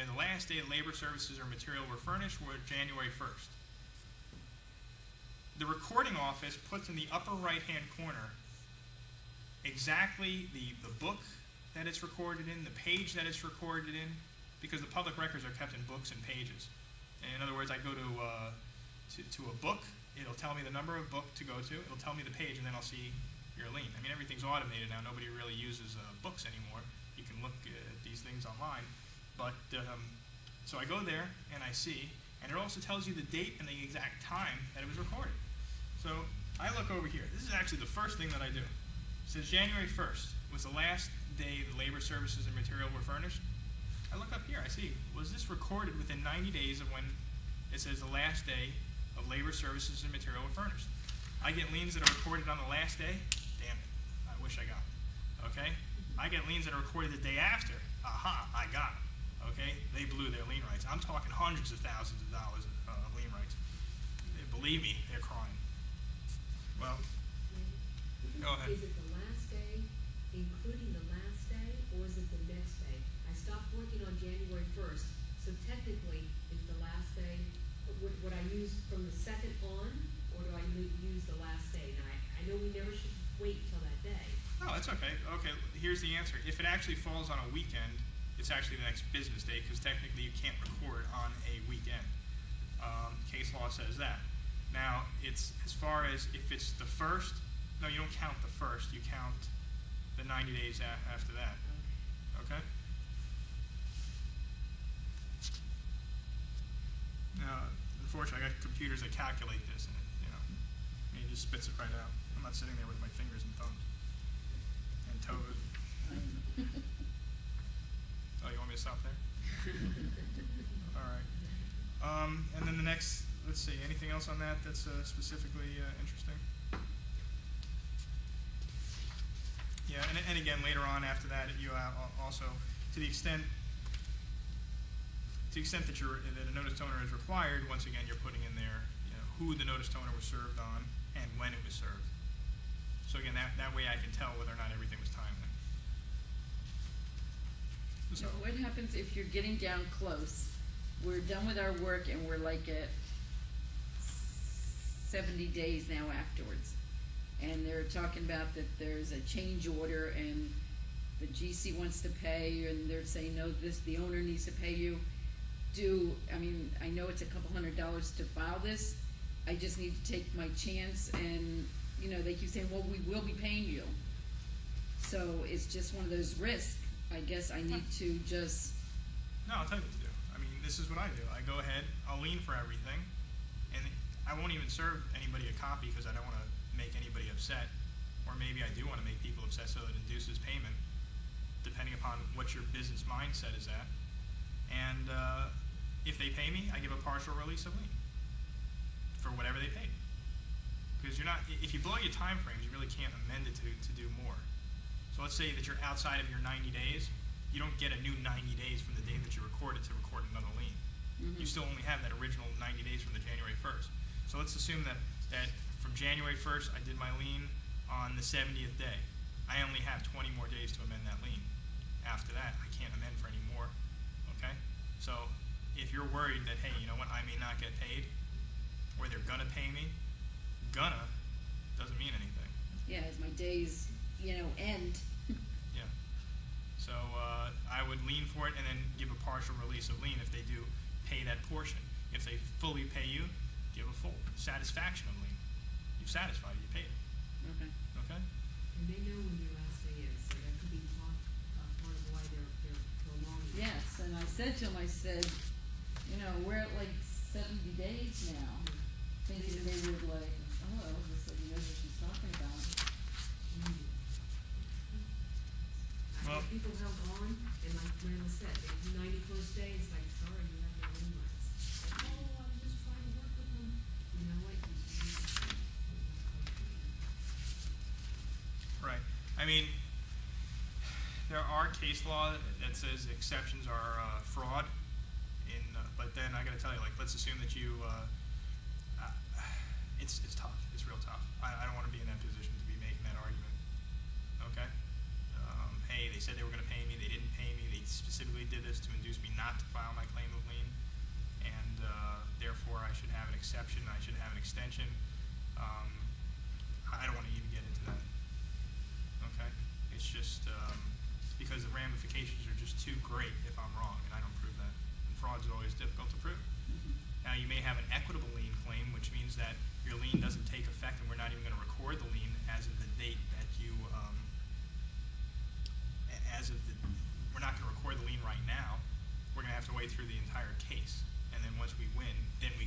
the last day that labor, services, or material were furnished were January 1st. The recording office puts in the upper right-hand corner exactly the book that it's recorded in, the page that it's recorded in, because the public records are kept in books and pages. And in other words, I go to a book, it'll tell me the number of book to go to, it'll tell me the page, and then I'll see your lien. I mean, everything's automated now. Nobody really uses books anymore. You can look at these things online. But, so I go there, and I see, and it also tells you the date and the exact time that it was recorded. So I look over here. This is actually the first thing that I do. It says January 1st was the last day the labor, services, and material were furnished. I look up here. I see, was this recorded within 90 days of when it says the last day of labor, services, and material were furnished? I get liens that are recorded on the last day. Damn it. I wish I got it. Okay? I get liens that are recorded the day after. Aha, I got it. Okay? They blew their lien rights. I'm talking hundreds of thousands of dollars of lien rights. Believe me, they're crying. Well, go ahead. Is it the last day, including the last day, or is it the next day? I stopped working on January 1st, so technically it's the last day. Would I use from the second on, or do I use the last day? Now, I know we never should wait till that day. Oh, that's okay. Okay, here's the answer. If it actually falls on a weekend, it's actually the next business day, because technically you can't record on a weekend. Case law says that. Now, it's as far as if it's the first, no, you don't count the first, you count the 90 days after that. Okay? Now, unfortunately, I got computers that calculate this, and it just spits it right out. I'm not sitting there with my fingers and thumbs and toes. Oh, you want me to stop there? All right. And then the next, let's see, anything else on that that's specifically interesting? Yeah, and again, later on after that, you also, to the extent that that a notice to owner is required, once again, you're putting in there who the notice to owner was served on and when it was served. So again, that way I can tell whether or not everything was timely. So what happens if you're getting down close? We're done with our work and we're like at 70 days now afterwards. And they're talking about that there's a change order and the GC wants to pay, and they're saying, no, the owner needs to pay you. I know it's a couple $100 to file this. I just need to take my chance, and they keep saying, well, we will be paying you. So it's just one of those risks. I guess I need to just... No, I'll tell you what to do. This is what I do. I go ahead, I'll lien for everything, and I won't even serve anybody a copy because I don't want to make anybody upset, or maybe I do want to make people upset so it induces payment, depending upon what your business mindset is at. And if they pay me, I give a partial release of lien for whatever they paid. Because if you blow your time frames, you really can't amend it to do more. So let's say that you're outside of your 90 days, you don't get a new 90 days from the day that you record it to record another lien. Mm-hmm. You still only have that original 90 days from the January 1st. So let's assume that from January 1st, I did my lien on the 70th day. I only have 20 more days to amend that lien. After that, I can't amend for any more. Okay? So if you're worried that, hey, you know what, I may not get paid, or they're gonna pay me, doesn't mean anything. Yeah, as my days, end. Yeah. So I would lien for it and then give a partial release of lien if they do pay that portion. If they fully pay you, give a full satisfaction of lien. You've satisfied it, you paid it. Okay. Okay? And they know when your last day is, so that could be part of why they're prolonging. Yes, and I said to them, we're at like 70 days now, thinking they would like, this lady knows what she's talking about. Well, people held on, and like Miranda said, they do 91st day, it's like, sorry, you have no lien rights. Like, I was just trying to work with them. You know what? Right. There are case law that says exceptions are fraud, but then I got to tell you, let's assume that you, it's tough. It's real tough. I don't want to be in that position to be making that argument. Okay? Hey, they said they were going to pay me. They didn't pay me. They specifically did this to induce me not to file my extension. I don't want to even get into that. Okay? It's just because the ramifications are just too great if I'm wrong, and I don't prove that. And fraud's always difficult to prove. Now, you may have an equitable lien claim, which means that your lien doesn't take effect, and we're not even going to record the lien as of the date that you, we're not going to record the lien right now. We're going to have to wait through the entire case, and then once we win, then we